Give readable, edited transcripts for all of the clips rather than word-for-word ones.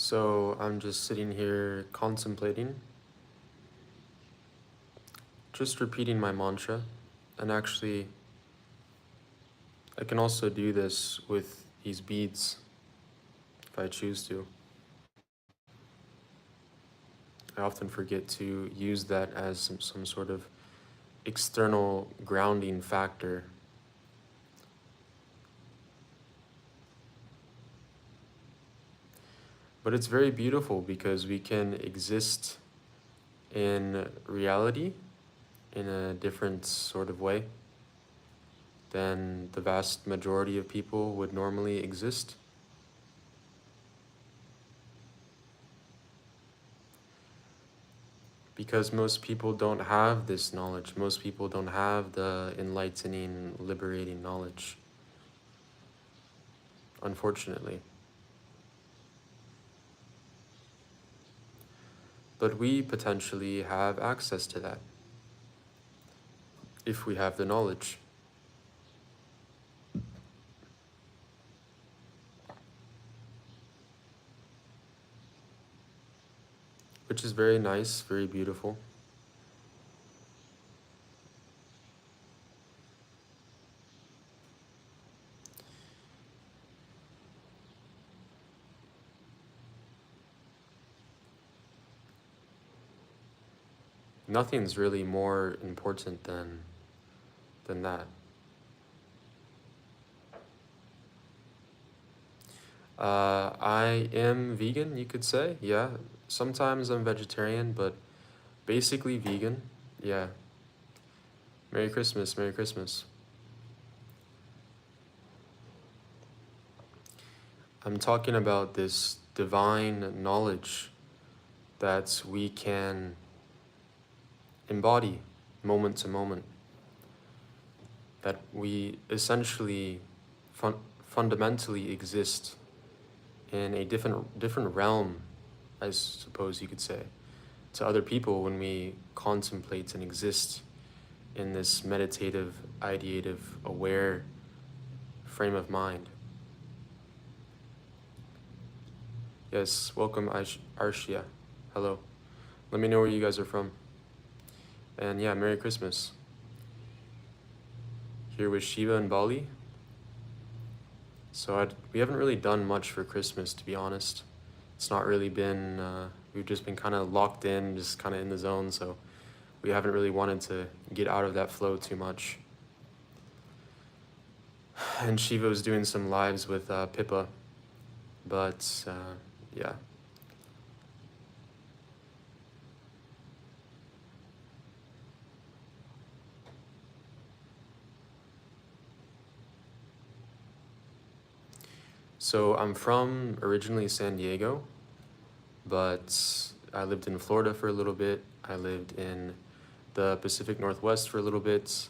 So I'm just sitting here contemplating, just repeating my mantra. And actually, I can also do this with these beads if I choose to. I often forget to use that as some sort of external grounding factor. But it's very beautiful because we can exist in reality in a different sort of way than the vast majority of people would normally exist. Because most people don't have this knowledge. Most people don't have the enlightening, liberating knowledge, unfortunately. But we potentially have access to that if we have the knowledge. Which is very nice, very beautiful. Nothing's really more important than that. I am vegan, you could say, yeah. Sometimes I'm vegetarian, but basically vegan, yeah. Merry Christmas, Merry Christmas. I'm talking about this divine knowledge that we can embody moment to moment, that we essentially fundamentally exist in a different realm, I suppose you could say, to other people when we contemplate and exist in this meditative, ideative, aware frame of mind. Yes, welcome Arshia. Hello. Let me know where you guys are from. And yeah, Merry Christmas. Here with Shiva in Bali. So we haven't really done much for Christmas, to be honest. It's not really been, we've just been kind of locked in, just kind of in the zone, so we haven't really wanted to get out of that flow too much. And Shiva was doing some lives with Pippa, but yeah. So I'm from originally San Diego, but I lived in Florida for a little bit. I lived in the Pacific Northwest for a little bit.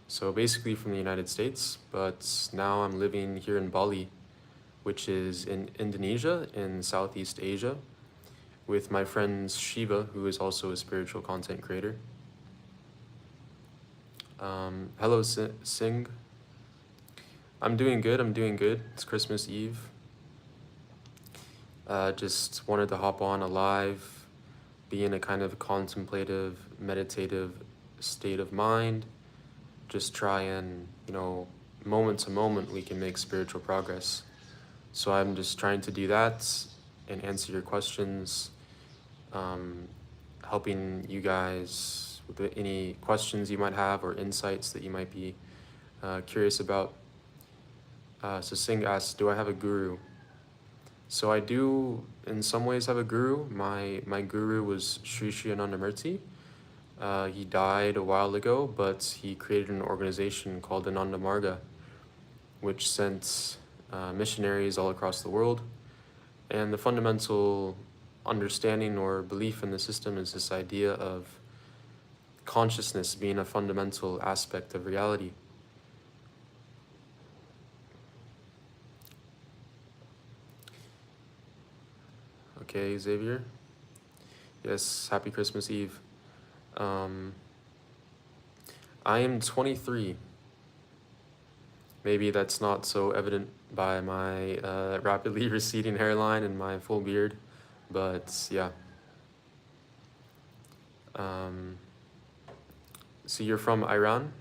So basically from the United States, but now I'm living here in Bali, which is in Indonesia in Southeast Asia, with my friend Shiva, who is also a spiritual content creator. Hello, Singh. I'm doing good, I'm doing good. It's Christmas Eve. Just wanted to hop on a live, be in a kind of contemplative, meditative state of mind. Just try and, moment to moment, we can make spiritual progress. So I'm just trying to do that and answer your questions, helping you guys with any questions you might have or insights that you might be curious about. So Singh asks, do I have a guru? So I do, in some ways, have a guru. My guru was Sri Anandamurti. He died a while ago, but he created an organization called Ananda Marga, which sent missionaries all across the world. And the fundamental understanding or belief in the system is this idea of consciousness being a fundamental aspect of reality. Okay, Xavier. Yes, happy Christmas Eve. I am 23. Maybe that's not so evident by my rapidly receding hairline and my full beard, But yeah. Um, so you're from Iran?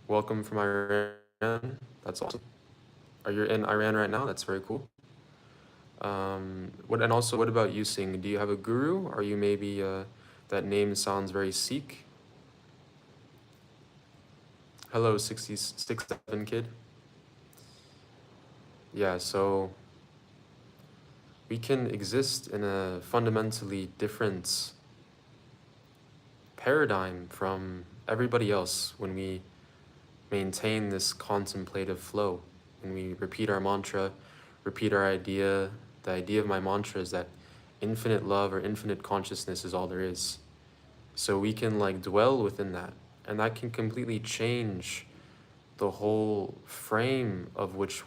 Welcome from Iran. That's awesome. Are you in Iran right now? That's very cool. And also, what about you, Sing? Do you have a guru? Are you maybe, that name sounds very Sikh? Hello, 67 kid. Yeah, so we can exist in a fundamentally different paradigm from everybody else when we maintain this contemplative flow. When we repeat our mantra, repeat our idea, the idea of my mantra is that infinite love or infinite consciousness is all there is. So we can like dwell within that. And that can completely change the whole frame of with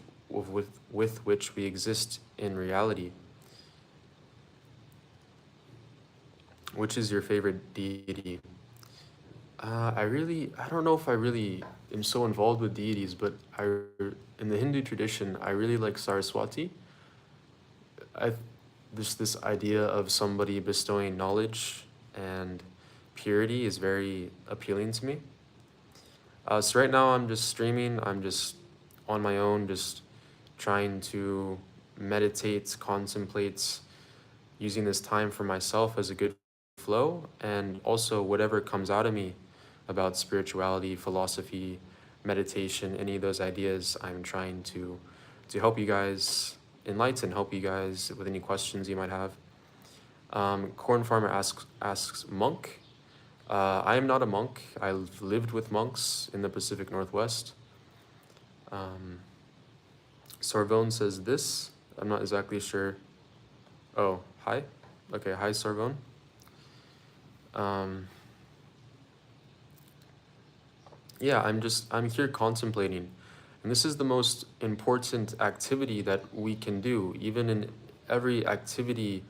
which we exist in reality. Which is your favorite deity? I don't know if I really am so involved with deities, but in the Hindu tradition, I really like Saraswati. I, just this idea of somebody bestowing knowledge and purity is very appealing to me. So right now I'm just streaming. I'm just on my own, just trying to meditate, contemplate, using this time for myself as a good flow, and also whatever comes out of me about spirituality, philosophy, meditation, any of those ideas, I'm trying to help you guys enlighten, help you guys with any questions you might have. Corn Farmer asks monk. I am not a monk. I've lived with monks in the Pacific Northwest. Sorbonne says this. I'm not exactly sure. Oh, hi. Okay, hi Sorbonne. Yeah, I'm here contemplating. And this is the most important activity that we can do, even in every activity,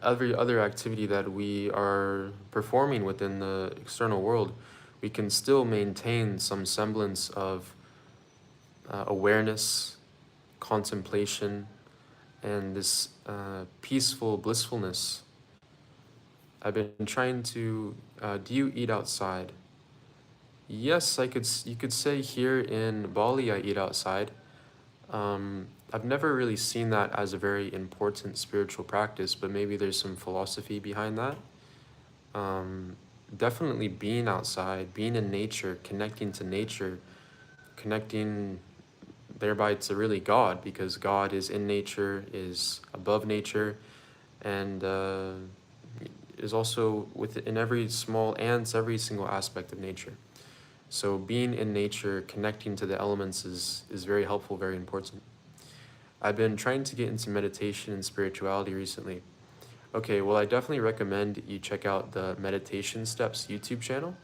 every other activity that we are performing within the external world, we can still maintain some semblance of awareness, contemplation, and this peaceful blissfulness. I've been trying to, do you eat outside? Yes, you could say here in Bali I eat outside. I've never really seen that as a very important spiritual practice, but maybe there's some philosophy behind that. Um, Definitely being outside, being in nature, connecting thereby to really God, because God is in nature, is above nature, and is also within every small ants, every single aspect of nature. So being in nature, connecting to the elements is very helpful, very important. I've been trying to get into meditation and spirituality recently. Okay, well, I definitely recommend you check out the Meditation Steps YouTube channel.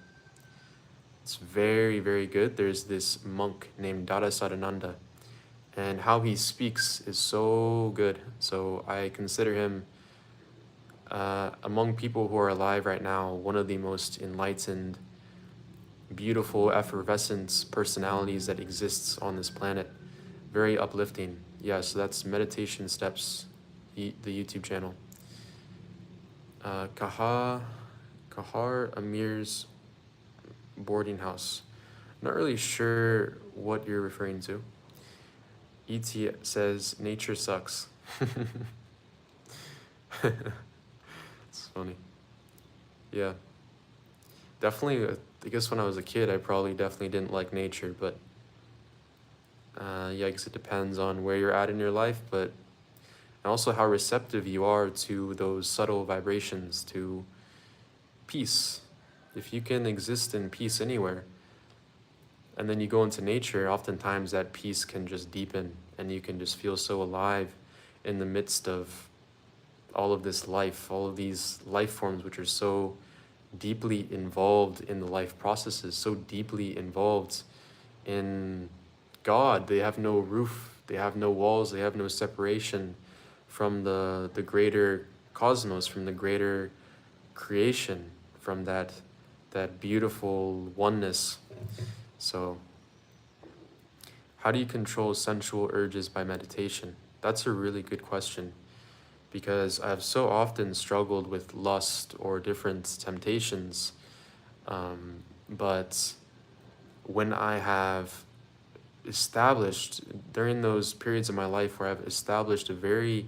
It's very, very good. There's this monk named Dada Sadananda, and how he speaks is so good. So I consider him, among people who are alive right now, one of the most enlightened, beautiful, effervescent personalities that exists on this planet. Very uplifting. Yeah, so that's Meditation Steps, the YouTube channel. Kahar Amir's boarding house. Not really sure what you're referring to. E.T. says, nature sucks. It's funny. Yeah. Definitely, I guess when I was a kid, I probably definitely didn't like nature, but yeah, I guess it depends on where you're at in your life, but and also how receptive you are to those subtle vibrations, to peace. If you can exist in peace anywhere, and then you go into nature, oftentimes that peace can just deepen, and you can just feel so alive in the midst of all of this life, all of these life forms which are so deeply involved in the life processes, so deeply involved in God. They have no roof, they have no walls, they have no separation from the greater cosmos, from the greater creation, from that beautiful oneness. So how do you control sensual urges by meditation? That's a really good question. because I've so often struggled with lust or different temptations. But when I have established, during those periods of my life where I've established a very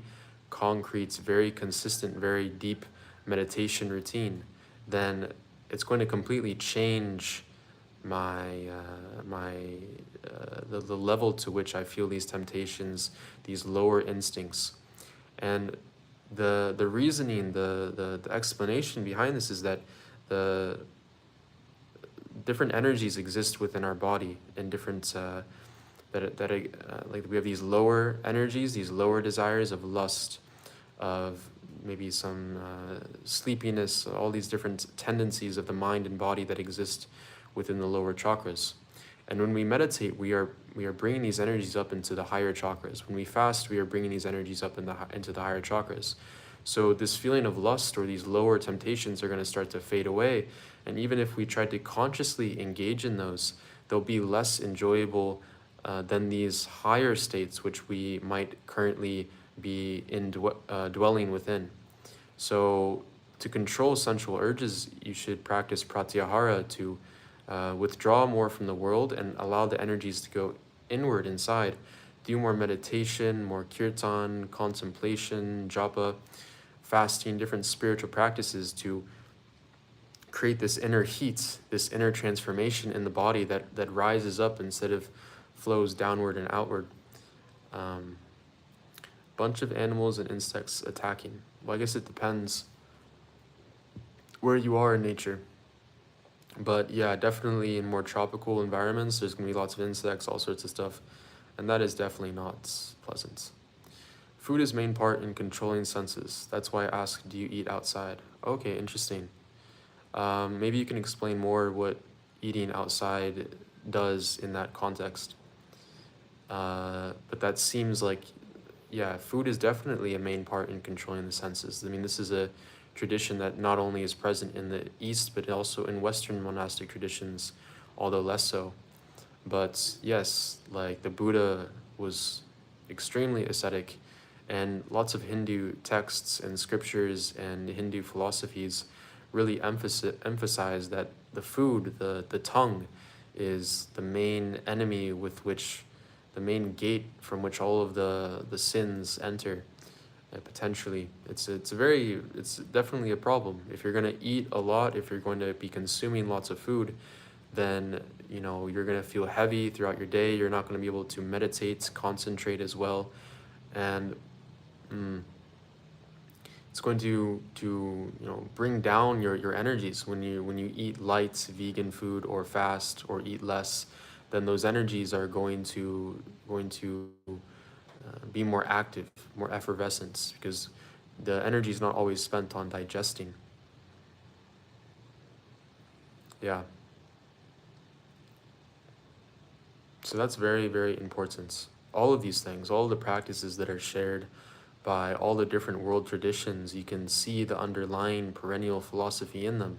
concrete, very consistent, very deep meditation routine, then it's going to completely change the level to which I feel these temptations, these lower instincts. And the reasoning, the explanation behind this is that the different energies exist within our body, and different like we have these lower energies, these lower desires of lust, of maybe some sleepiness, all these different tendencies of the mind and body that exist within the lower chakras. And when we meditate, we are bringing these energies up into the higher chakras. When we fast, we are bringing these energies up into the higher chakras. So this feeling of lust or these lower temptations are going to start to fade away. And even if we try to consciously engage in those, they'll be less enjoyable than these higher states, which we might currently be dwelling within. So to control sensual urges, you should practice pratyahara to withdraw more from the world and allow the energies to go inward inside. Do more meditation, more kirtan, contemplation, japa, fasting, different spiritual practices to create this inner heat, this inner transformation in the body that rises up instead of flows downward and outward. Bunch of animals and insects attacking. Well, I guess it depends where you are in nature. But yeah, definitely in more tropical environments, there's going to be lots of insects, all sorts of stuff. And that is definitely not pleasant. Food is main part in controlling senses. That's why I asked, do you eat outside? Okay, interesting. Maybe you can explain more what eating outside does in that context. But that seems like, yeah, food is definitely a main part in controlling the senses. I mean, this is a tradition that not only is present in the East, but also in Western monastic traditions, although less so. But yes, like the Buddha was extremely ascetic, and lots of Hindu texts and scriptures and Hindu philosophies really emphasize that the food, the tongue, is the main enemy with which, the main gate from which all of the sins enter. Potentially, it's definitely a problem. If you're going to eat a lot, if you're going to be consuming lots of food, then you're going to feel heavy throughout your day. You're not going to be able to meditate, concentrate as well, and it's going to bring down your energies when you eat light vegan food or fast or eat less. Then those energies are going to be more active, more effervescent, because the energy is not always spent on digesting. Yeah. So that's very, very important. All of these things, all of the practices that are shared by all the different world traditions, you can see the underlying perennial philosophy in them.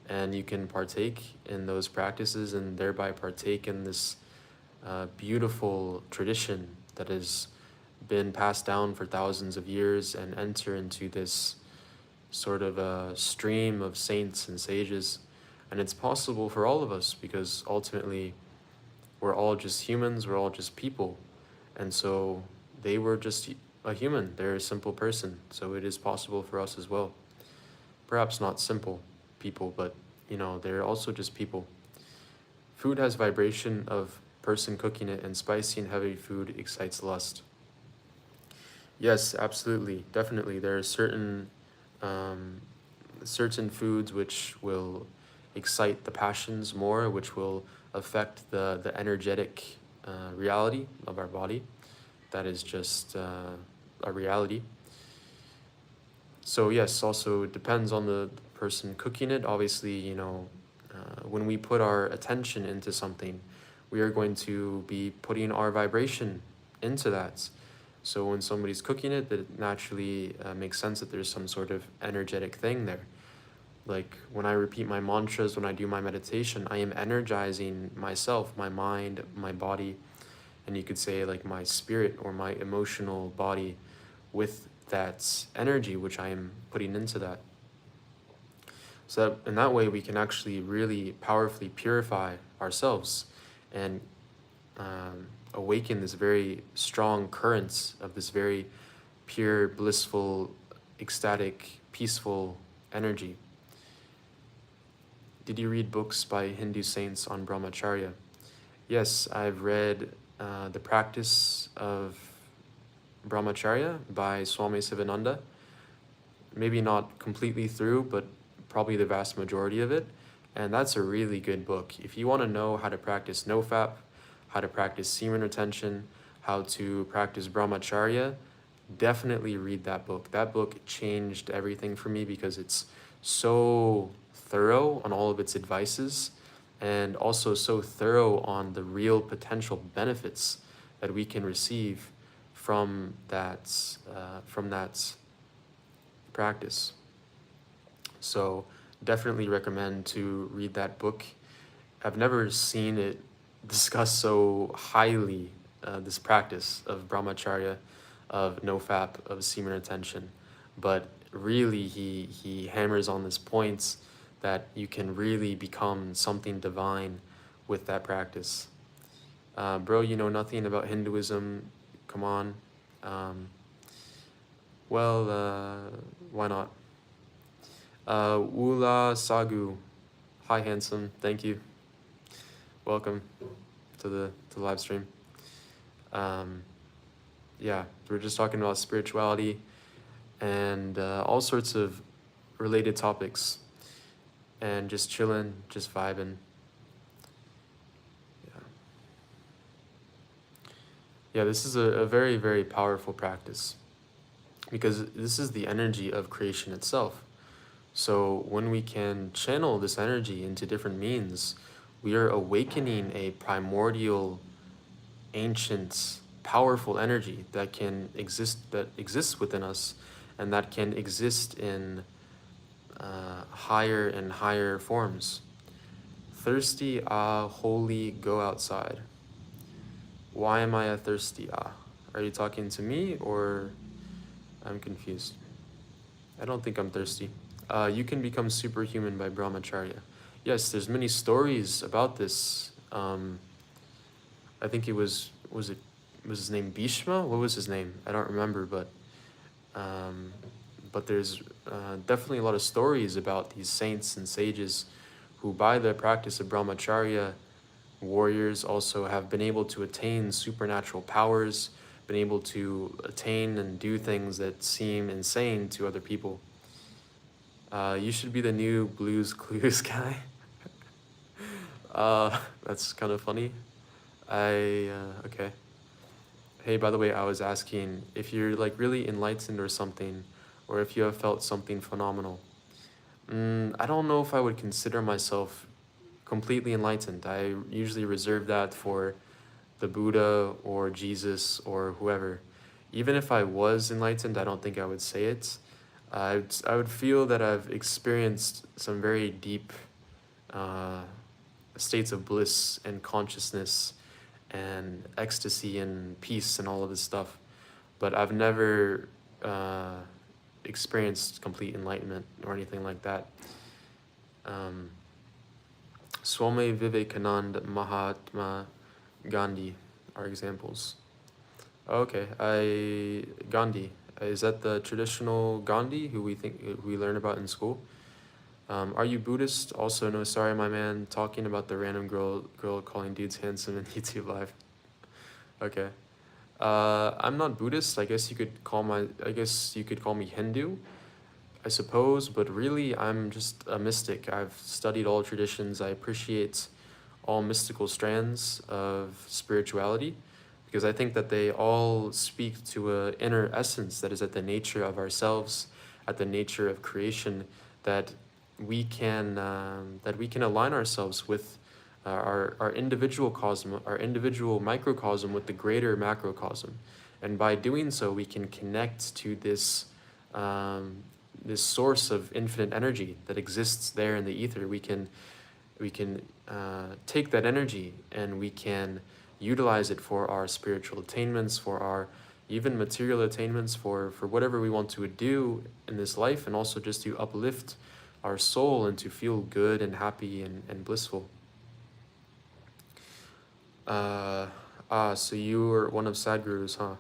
And you can partake in those practices and thereby partake in this beautiful tradition that has been passed down for thousands of years, and enter into this sort of a stream of saints and sages. And it's possible for all of us because ultimately we're all just humans, we're all just people. And so they were just a human, they're a simple person. So it is possible for us as well. Perhaps not simple people, but they're also just people. Food has vibration of person cooking it, and spicy and heavy food excites lust. Yes, absolutely, definitely. There are certain foods which will excite the passions more, which will affect the energetic reality of our body. That is just a reality. So yes, also it depends on the person cooking it. Obviously, when we put our attention into something, we are going to be putting our vibration into that. So when somebody's cooking it, that naturally makes sense that there's some sort of energetic thing there. Like when I repeat my mantras, when I do my meditation, I am energizing myself, my mind, my body, and you could say like my spirit or my emotional body with that energy which I am putting into that. So that in that way we can actually really powerfully purify ourselves and awaken this very strong currents of this very pure, blissful, ecstatic, peaceful energy. Did you read books by Hindu saints on brahmacharya? Yes, I've read The Practice of Brahmacharya by Swami Sivananda. Maybe not completely through, but probably the vast majority of it. And that's a really good book. If you want to know how to practice nofap, how to practice semen retention, how to practice brahmacharya, definitely read that book. That book changed everything for me because it's so thorough on all of its advices and also so thorough on the real potential benefits that we can receive from that practice. So definitely recommend to read that book. I've never seen it discussed so highly, this practice of brahmacharya, of nofap, of semen retention. But really he hammers on this points that you can really become something divine with that practice. Bro, you know nothing about Hinduism, come on. Why not? Wula Sagu, hi handsome, thank you. Welcome to the live stream. Yeah, we're just talking about spirituality and all sorts of related topics, and just chilling, just vibing. Yeah, this is a very, very powerful practice because this is the energy of creation itself. So when we can channel this energy into different means, we are awakening a primordial, ancient, powerful energy that exists within us, and that can exist in higher and higher forms. Thirsty, holy, go outside. Why am I a thirsty, Are you talking to me or I'm confused? I don't think I'm thirsty. You can become superhuman by brahmacharya. Yes, there's many stories about this. I think it was his name Bhishma? What was his name? I don't remember, but there's definitely a lot of stories about these saints and sages who, by the practice of brahmacharya, warriors also have been able to attain supernatural powers, been able to attain and do things that seem insane to other people. You should be the new Blues Clues guy. That's kind of funny. Okay. Hey, by the way, I was asking if you're like really enlightened or something, or if you have felt something phenomenal. I don't know if I would consider myself completely enlightened. I usually reserve that for the Buddha or Jesus or whoever. Even if I was enlightened, I don't think I would say it. I would feel that I've experienced some very deep states of bliss and consciousness and ecstasy and peace and all of this stuff. But I've never experienced complete enlightenment or anything like that. Swami Vivekananda, Mahatma Gandhi are examples. Okay, Gandhi. Is that the traditional Gandhi who we learn about in school? Are you Buddhist? Also, no, sorry, my man, talking about the random girl calling dudes handsome in YouTube live. Okay. I'm not Buddhist. I guess you could call me Hindu, I suppose, but really I'm just a mystic. I've studied all traditions. I appreciate all mystical strands of spirituality because I think that they all speak to an inner essence that is at the nature of ourselves, at the nature of creation, that we can align ourselves with our individual cosmos, our individual microcosm with the greater macrocosm, and by doing so we can connect to this this source of infinite energy that exists there in the ether. We can take that energy and we can utilize it for our spiritual attainments, for our even material attainments for whatever we want to do in this life, and also just to uplift our soul and to feel good and happy and blissful. So you were one of Sadhguru's, huh?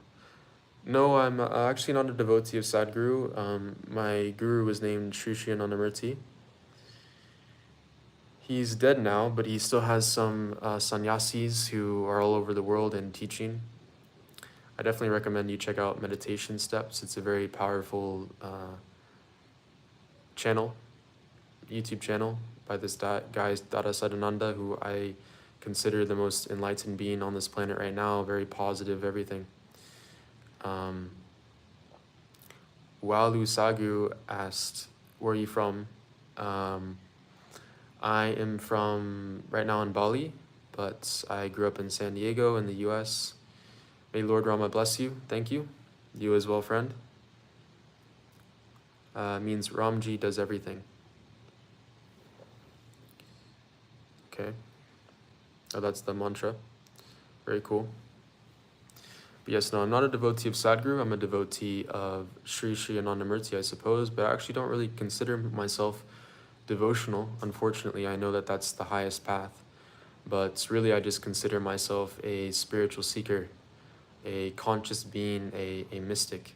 No, I'm actually not a devotee of Sadhguru. My guru was named Sri Sri Anandamurti. He's dead now, but he still has some sannyasis who are all over the world and teaching. I definitely recommend you check out Meditation Steps. It's a very powerful channel, YouTube channel by this guy, Dada Sadananda, who I consider the most enlightened being on this planet right now, very positive, everything. Walu Sagu asked, where are you from? I am from, right now in Bali, but I grew up in San Diego in the US. May Lord Rama bless you. Thank you. You as well, friend. Means Ramji does everything. Okay. Oh, that's the mantra. Very cool. But yes, no, I'm not a devotee of Sadhguru. I'm a devotee of Sri Sri Anandamurti, I suppose, but I actually don't really consider myself devotional. Unfortunately, I know that that's the highest path, but really I just consider myself a spiritual seeker, a conscious being, a mystic.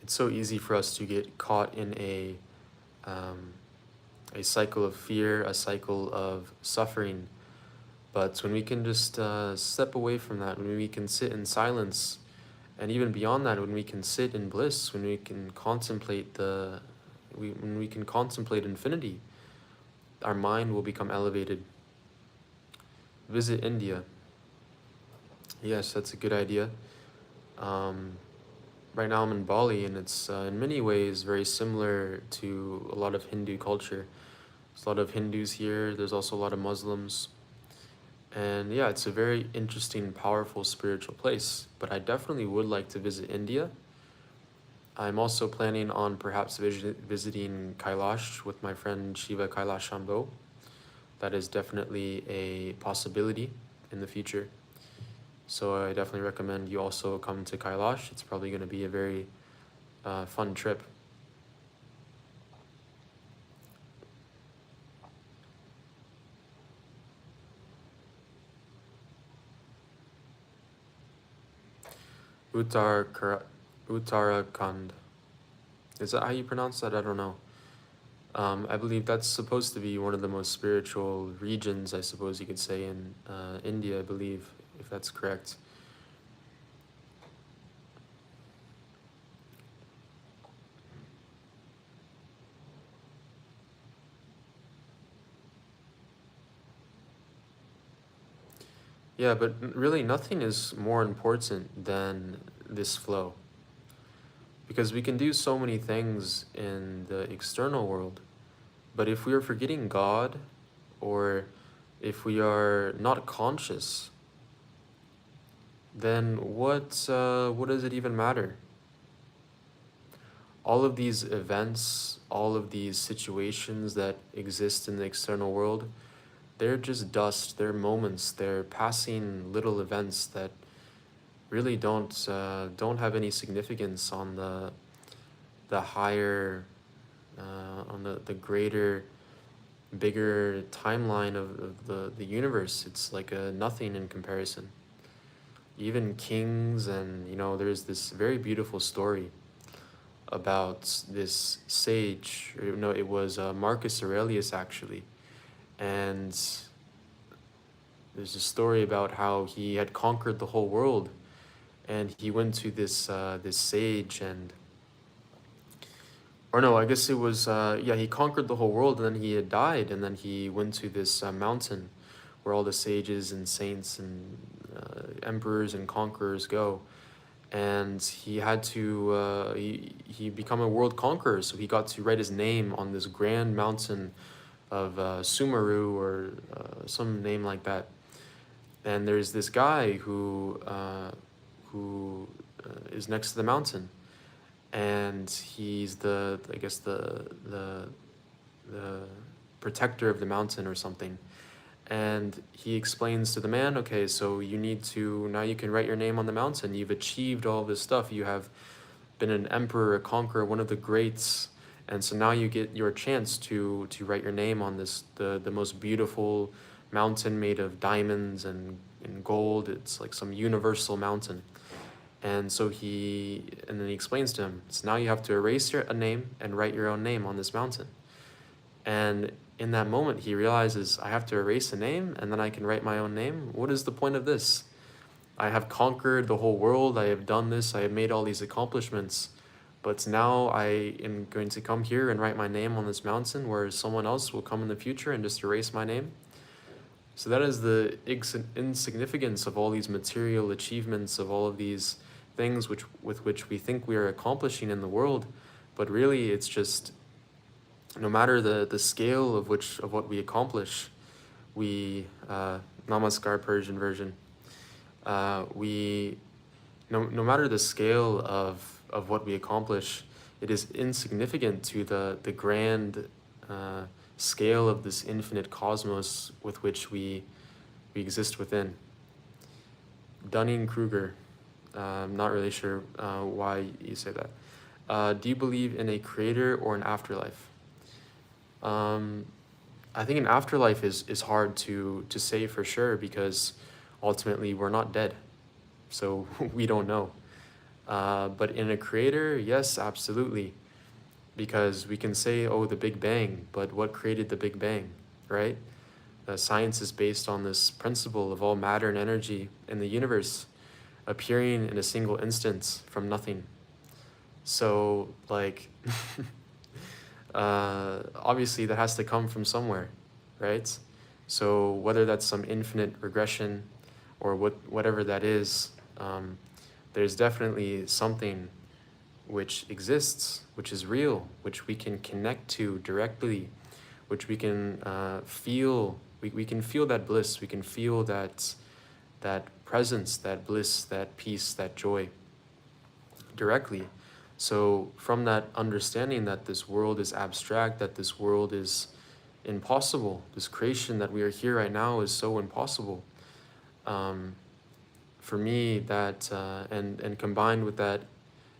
It's so easy for us to get caught in a cycle of fear, a cycle of suffering. But when we can just step away from that, when we can sit in silence, and even beyond that, when we can sit in bliss, when we can contemplate when we can contemplate infinity, our mind will become elevated. Visit India. Yes, that's a good idea. Right now I'm in Bali, and it's in many ways very similar to a lot of Hindu culture. There's a lot of Hindus here. There's also a lot of Muslims. And yeah, it's a very interesting, powerful spiritual place. But I definitely would like to visit India. I'm also planning on perhaps visiting Kailash with my friend Shiva Kailash Shambho. That is definitely a possibility in the future. So I definitely recommend you also come to Kailash. It's probably going to be a very fun trip. Uttarakhand. Is that how you pronounce that? I don't know. I believe that's supposed to be one of the most spiritual regions, I suppose you could say, in India, I believe, if that's correct. Yeah, but really nothing is more important than this flow. Because we can do so many things in the external world, but if we are forgetting God, or if we are not conscious, then what does it even matter? All of these events, all of these situations that exist in the external world, they're just dust, they're moments, they're passing little events that really don't have any significance on the higher, on the greater, bigger timeline of the universe. It's like a nothing in comparison. Even kings, and there's this very beautiful story about this sage, or no, it was Marcus Aurelius actually, and there's a story about how he had conquered the whole world, and he went to this sage, and or no, I guess it was yeah, he conquered the whole world, and then he had died, and then he went to this mountain where all the sages and saints and emperors and conquerors go, and he had to he become a world conqueror, so he got to write his name on this grand mountain of Sumeru, or some name like that. And there's this guy who who is next to the mountain, and he's I guess the protector of the mountain or something. And he explains to the man, okay, so now you can write your name on the mountain. You've achieved all this stuff. You have been an emperor, a conqueror, one of the greats. And so now you get your chance to write your name on the most beautiful mountain made of diamonds and gold. It's like some universal mountain. And then he explains to him, so now you have to erase a name and write your own name on this mountain. And in that moment, he realizes, I have to erase a name and then I can write my own name? What is the point of this? I have conquered the whole world. I have done this. I have made all these accomplishments. But now I am going to come here and write my name on this mountain, whereas someone else will come in the future and just erase my name. So that is the insignificance of all these material achievements, of all of these things with which we think we are accomplishing in the world. But really, it's just, no matter the scale of what we accomplish, Namaskar Persian version, no matter the scale of what we accomplish, it is insignificant to the grand scale of this infinite cosmos with which we exist within. Dunning-Kruger, I'm not really sure why you say that. Do you believe in a creator or an afterlife? I think an afterlife is hard to say for sure, because ultimately we're not dead, so we don't know. But in a creator, yes, absolutely, because we can say, oh, the Big Bang, but what created the Big Bang, right? Science is based on this principle of all matter and energy in the universe appearing in a single instance from nothing. So, like, obviously that has to come from somewhere, right? So whether that's some infinite regression or whatever that is, there's definitely something which exists, which is real, which we can connect to directly, which we can feel. We can feel that bliss. We can feel that presence, that bliss, that peace, that joy directly. So from that understanding that this world is abstract, that this world is impossible, this creation that we are here right now is so impossible. For me, that and combined with that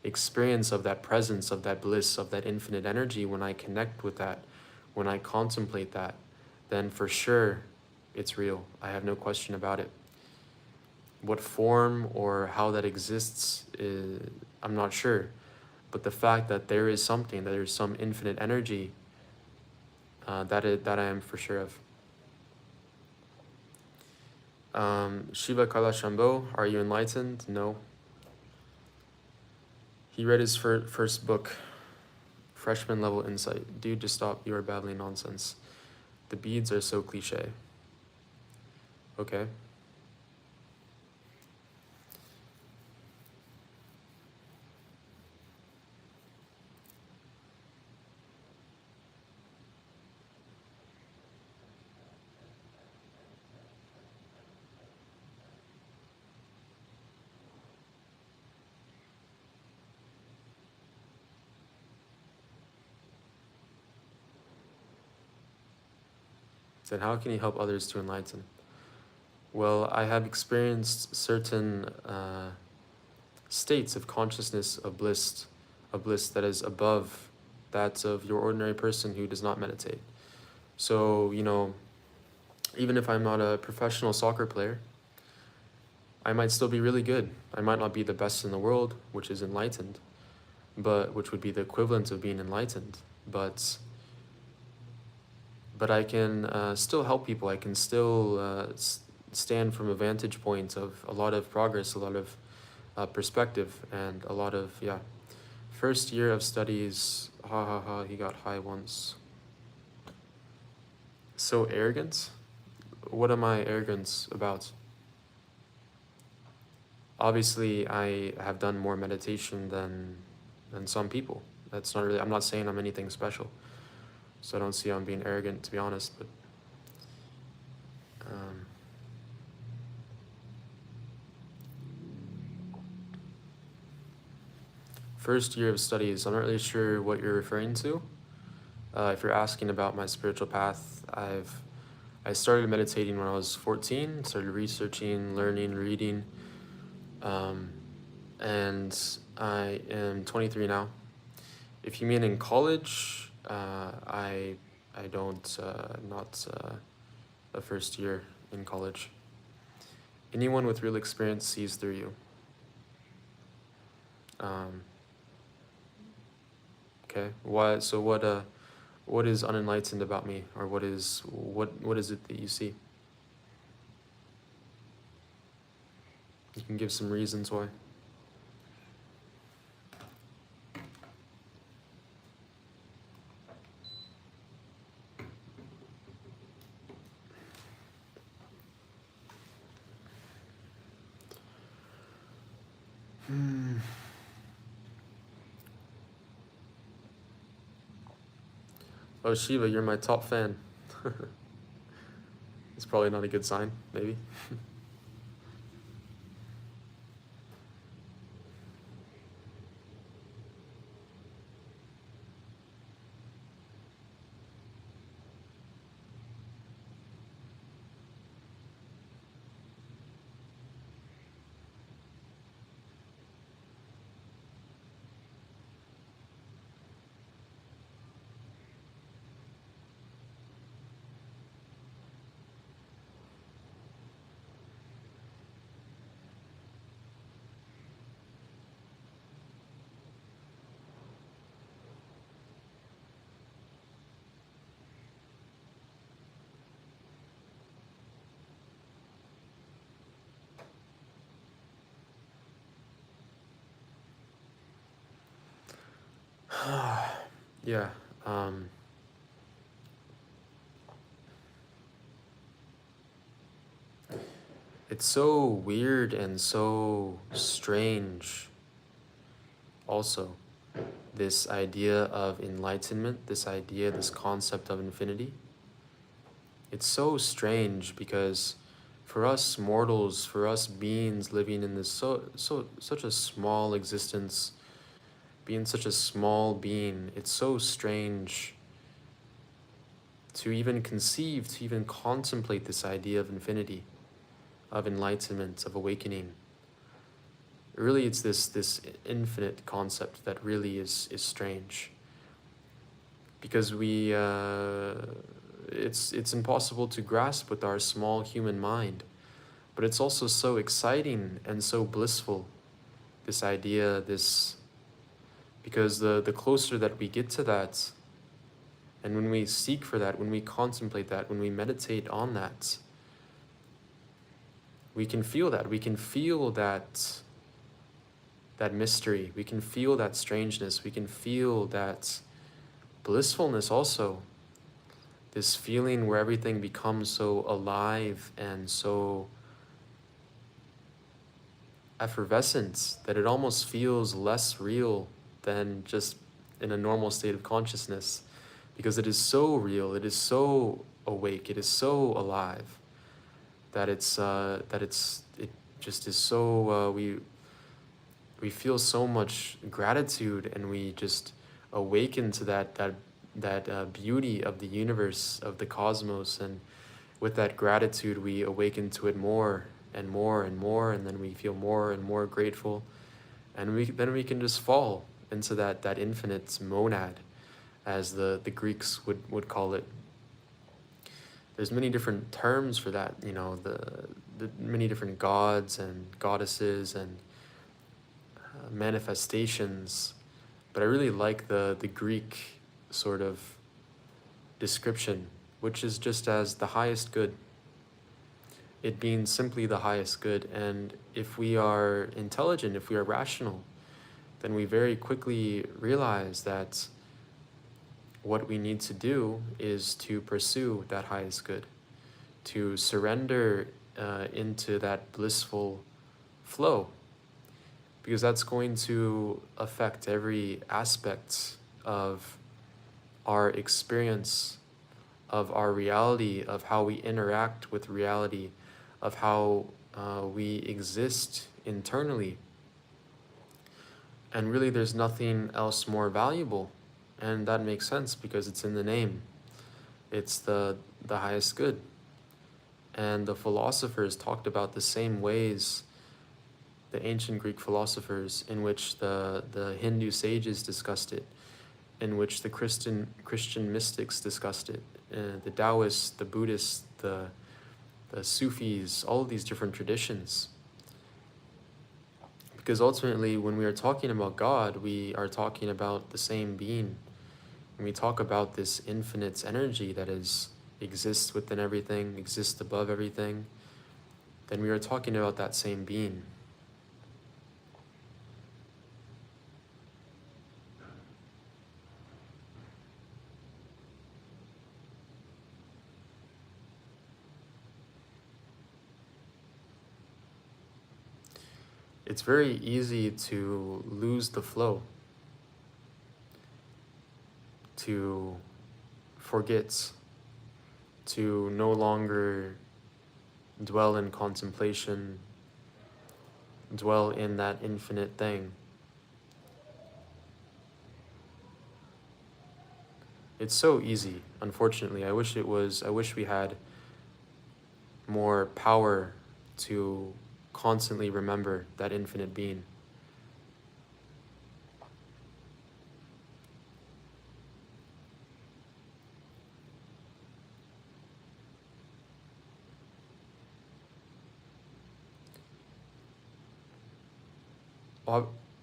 experience of that presence, of that bliss, of that infinite energy, when I connect with that, when I contemplate that, then for sure it's real. I have no question about it. What form or how that exists, I'm not sure. But the fact that there is something, that there's some infinite energy, that I am for sure of. Shiva Kalashambho, are you enlightened? No. He read his first book, Freshman Level Insight. Dude, just stop, you are babbling nonsense. The beads are so cliche. Okay. Then how can you help others to enlighten? Well, I have experienced certain states of consciousness, of bliss that is above that of your ordinary person who does not meditate. So, even if I'm not a professional soccer player, I might still be really good. I might not be the best in the world, which is enlightened, but which would be the equivalent of being enlightened. But I can still help people. I can still stand from a vantage point of a lot of progress, a lot of perspective, and a lot of, First year of studies, he got high once. So arrogant? What am I arrogant about? Obviously, I have done more meditation than some people. That's not really, I'm not saying I'm anything special. So I don't see how I'm being arrogant, to be honest, but first year of studies. I'm not really sure what you're referring to. If you're asking about my spiritual path, I started meditating when I was 14, started researching, learning, reading, and I am 23 now. If you mean in college, I don't, not a first year in college. Anyone with real experience sees through you. Okay. Why? So what is unenlightened about me, or what is it that you see? You can give some reasons why. Oh, Shiva, you're my top fan. It's probably not a good sign, maybe. Yeah. It's so weird and so strange, also, this idea of enlightenment, this idea, this concept of infinity. It's so strange because for us mortals, for us beings living in this such a small existence, being such a small being, it's so strange to even conceive, to even contemplate this idea of infinity, of enlightenment, of awakening. Really, it's this infinite concept that really is strange, because it's impossible to grasp with our small human mind, but it's also so exciting and so blissful, this idea, because the closer that we get to that, and when we seek for that, when we contemplate that, when we meditate on that, we can feel that. We can feel that mystery. We can feel that strangeness. We can feel that blissfulness also. This feeling where everything becomes so alive and so effervescent that it almost feels less real than just in a normal state of consciousness, because it is so real, it is so awake, it is so alive, that it just is so, we feel so much gratitude, and we just awaken to that beauty of the universe, of the cosmos, and with that gratitude we awaken to it more and more and more, and then we feel more and more grateful, and then we can just fall into that infinite monad, as the Greeks would call it. There's many different terms for that, you know, the many different gods and goddesses and manifestations, but I really like the Greek sort of description, which is just as the highest good, it being simply the highest good. And if we are intelligent, if we are rational, then we very quickly realize that what we need to do is to pursue that highest good, to surrender into that blissful flow, because that's going to affect every aspect of our experience, of our reality, of how we interact with reality, of how we exist internally. And really, there's nothing else more valuable. And that makes sense because it's in the name. It's the highest good. And the philosophers talked about the same ways, the ancient Greek philosophers, in which the Hindu sages discussed it, in which the Christian mystics discussed it, the Taoists, the Buddhists, the Sufis, all of these different traditions. Because ultimately, when we are talking about God, we are talking about the same being. When we talk about this infinite energy that exists within everything, exists above everything, then we are talking about that same being. It's very easy to lose the flow, to forget, to no longer dwell in contemplation, dwell in that infinite thing. It's so easy, unfortunately. I wish we had more power to constantly remember that infinite being.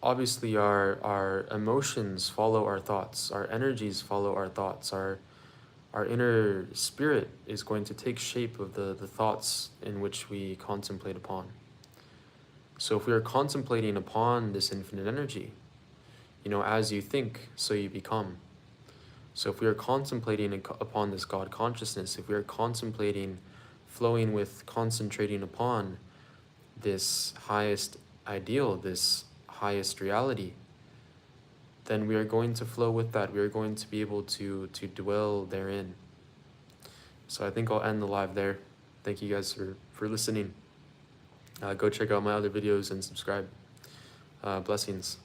Obviously, our emotions follow our thoughts, our energies follow our thoughts, our inner spirit is going to take shape of the thoughts in which we contemplate upon. So if we are contemplating upon this infinite energy, as you think, so you become. So if we are contemplating upon this God consciousness, if we are contemplating, flowing with, concentrating upon this highest ideal, this highest reality, then we are going to flow with that. We are going to be able to dwell therein. So I think I'll end the live there. Thank you guys for listening. Go check out my other videos and subscribe. Blessings.